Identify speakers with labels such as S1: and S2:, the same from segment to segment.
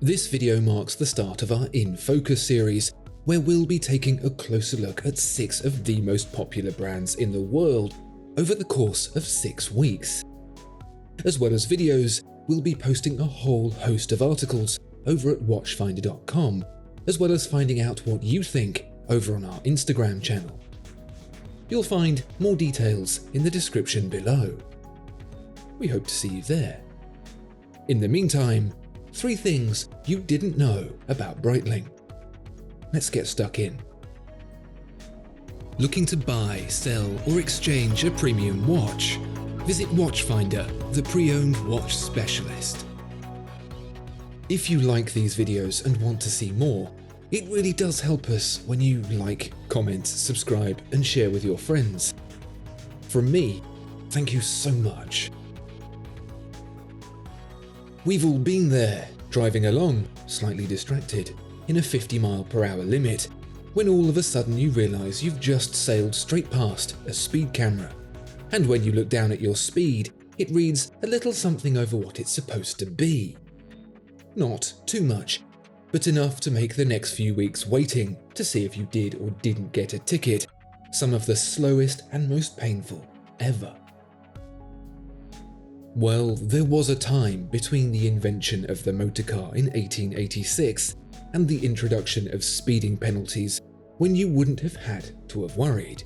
S1: This video marks the start of our In Focus series, where we'll be taking a closer look at 6 of the most popular brands in the world over the course of 6 weeks. As well as videos, we'll be posting a whole host of articles over at watchfinder.com, as well as finding out what you think over on our Instagram channel. You'll find more details in the description below. We hope to see you there. In the meantime, 3 things you didn't know about Breitling. Let's get stuck in. Looking to buy, sell, or exchange a premium watch? Visit Watchfinder, the pre-owned watch specialist. If you like these videos and want to see more, it really does help us when you like, comment, subscribe, and share with your friends. From me, thank you so much. We've all been there, driving along, slightly distracted, in a 50-mile-per-hour limit, when all of a sudden you realise you've just sailed straight past a speed camera. And when you look down at your speed, it reads a little something over what it's supposed to be. Not too much, but enough to make the next few weeks waiting to see if you did or didn't get a ticket some of the slowest and most painful ever. Well, there was a time between the invention of the motor car in 1886 and the introduction of speeding penalties when you wouldn't have had to have worried.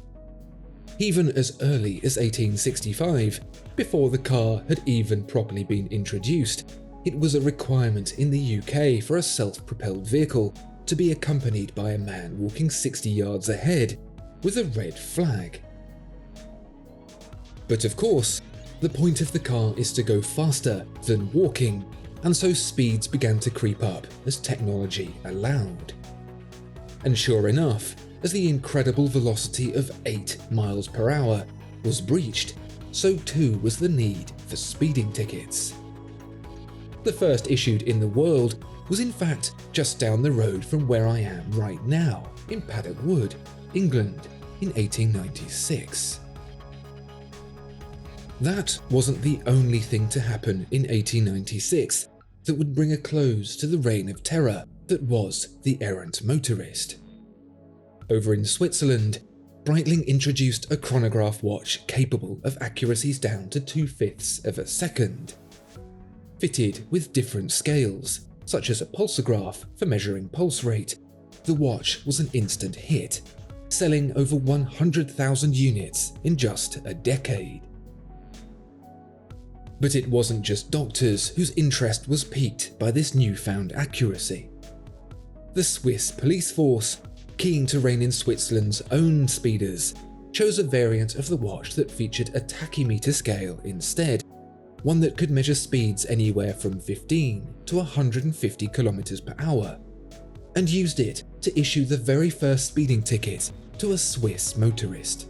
S1: Even as early as 1865, before the car had even properly been introduced, it was a requirement in the UK for a self-propelled vehicle to be accompanied by a man walking 60 yards ahead with a red flag. But of course, the point of the car is to go faster than walking, and so speeds began to creep up as technology allowed. And sure enough, as the incredible velocity of 8 miles per hour was breached, so too was the need for speeding tickets. The first issued in the world was in fact just down the road from where I am right now, in Paddock Wood, England, in 1896. That wasn't the only thing to happen in 1896 that would bring a close to the reign of terror that was the errant motorist. Over in Switzerland, Breitling introduced a chronograph watch capable of accuracies down to 2/5 of a second. Fitted with different scales, such as a pulsograph for measuring pulse rate, the watch was an instant hit, selling over 100,000 units in just a decade. But it wasn't just doctors whose interest was piqued by this newfound accuracy. The Swiss police force, keen to rein in Switzerland's own speeders, chose a variant of the watch that featured a tachymeter scale instead, one that could measure speeds anywhere from 15 to 150 kilometers per hour, and used it to issue the very first speeding ticket to a Swiss motorist.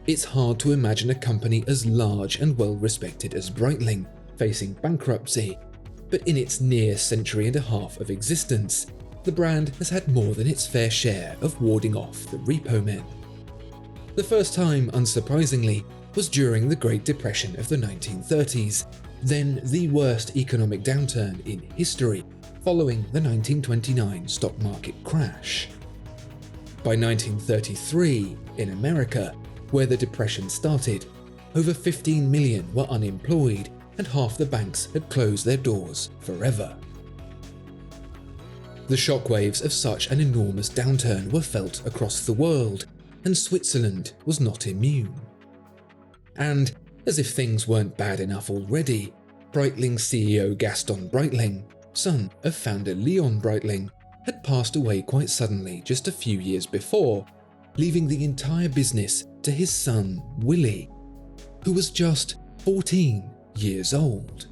S1: It's hard to imagine a company as large and well-respected as Breitling facing bankruptcy, but in its near century and a half of existence, the brand has had more than its fair share of warding off the repo men. The first time, unsurprisingly, was during the Great Depression of the 1930s, then the worst economic downturn in history following the 1929 stock market crash. By 1933, in America, where the Depression started, over 15 million were unemployed and half the banks had closed their doors forever. The shockwaves of such an enormous downturn were felt across the world, and Switzerland was not immune. And, as if things weren't bad enough already, Breitling's CEO Gaston Breitling, son of founder Leon Breitling, had passed away quite suddenly just a few years before, leaving the entire business to his son Willie, who was just 14 years old.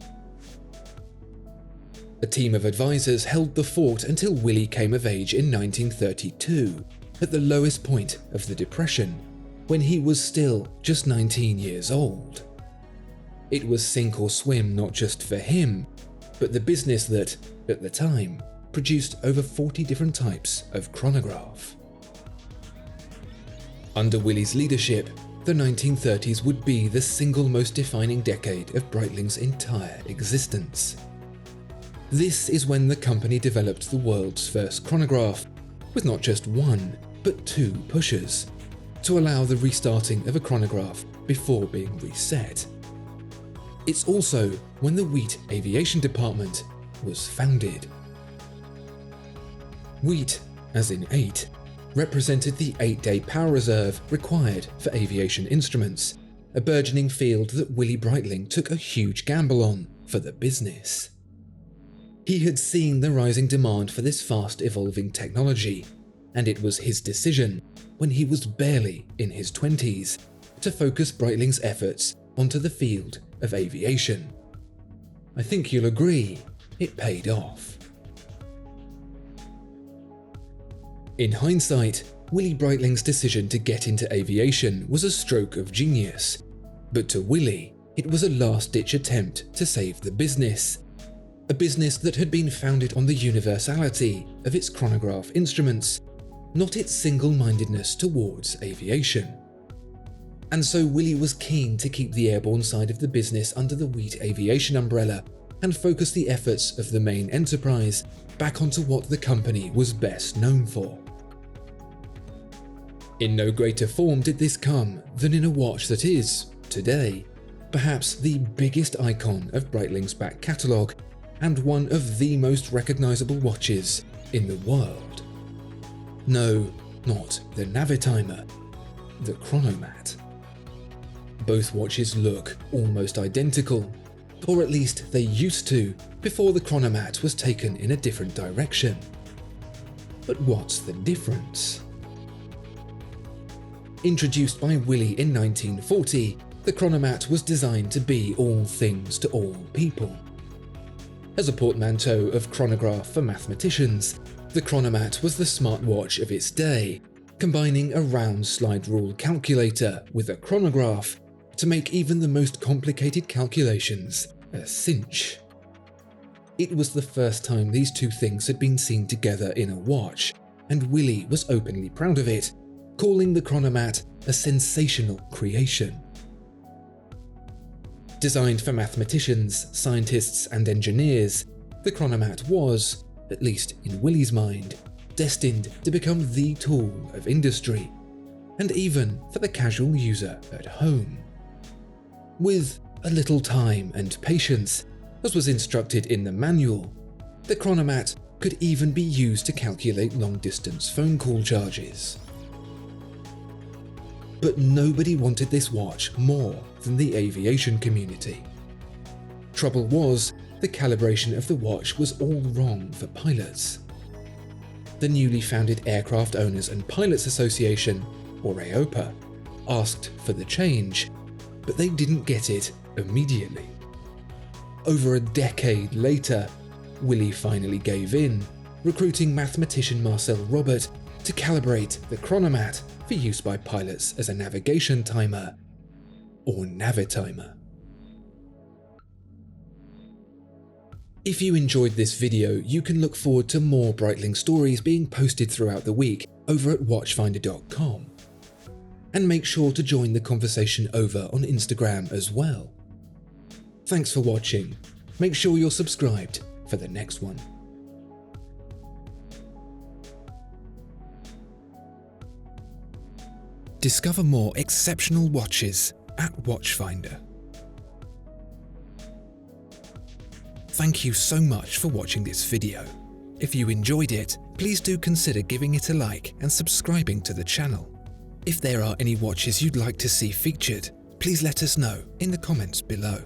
S1: A team of advisors held the fort until Willie came of age in 1932, at the lowest point of the Depression, when he was still just 19 years old. It was sink or swim not just for him, but the business that, at the time, produced over 40 different types of chronograph. Under Willie's leadership, the 1930s would be the single most defining decade of Breitling's entire existence. This is when the company developed the world's first chronograph, with not just one, but two pushers, to allow the restarting of a chronograph before being reset. It's also when the Wheat Aviation Department was founded. Wheat, as in 8, represented the 8-day power reserve required for aviation instruments, a burgeoning field that Willy Breitling took a huge gamble on for the business. He had seen the rising demand for this fast-evolving technology, and it was his decision, when he was barely in his 20s, to focus Breitling's efforts onto the field of aviation. I think you'll agree, it paid off. In hindsight, Willy Breitling's decision to get into aviation was a stroke of genius, but to Willy, it was a last-ditch attempt to save the business. A business that had been founded on the universality of its chronograph instruments, not its single-mindedness towards aviation. And so Willy was keen to keep the airborne side of the business under the Wheat Aviation umbrella and focus the efforts of the main enterprise back onto what the company was best known for. In no greater form did this come than in a watch that is, today, perhaps the biggest icon of Breitling's back catalogue and one of the most recognisable watches in the world. No, not the Navitimer, the Chronomat. Both watches look almost identical, or at least they used to before the Chronomat was taken in a different direction. But what's the difference? Introduced by Willy in 1940, the Chronomat was designed to be all things to all people. As a portmanteau of chronograph for mathematicians, the Chronomat was the smartwatch of its day, combining a round slide rule calculator with a chronograph to make even the most complicated calculations a cinch. It was the first time these two things had been seen together in a watch, and Willy was openly proud of it, calling the Chronomat a sensational creation. Designed for mathematicians, scientists, and engineers, the Chronomat was, at least in Willy's mind, destined to become the tool of industry, and even for the casual user at home. With a little time and patience, as was instructed in the manual, the Chronomat could even be used to calculate long-distance phone call charges. But nobody wanted this watch more than the aviation community. Trouble was, the calibration of the watch was all wrong for pilots. The newly founded Aircraft Owners and Pilots Association, or AOPA, asked for the change, but they didn't get it immediately. Over a decade later, Willy finally gave in, recruiting mathematician Marcel Robert to calibrate the Chronomat for use by pilots as a navigation timer, or Navitimer. If you enjoyed this video, you can look forward to more Breitling stories being posted throughout the week over at watchfinder.com. And make sure to join the conversation over on Instagram as well. Thanks for watching. Make sure you're subscribed for the next one. Discover more exceptional watches at Watchfinder. Thank you so much for watching this video. If you enjoyed it, please do consider giving it a like and subscribing to the channel. If there are any watches you'd like to see featured, please let us know in the comments below.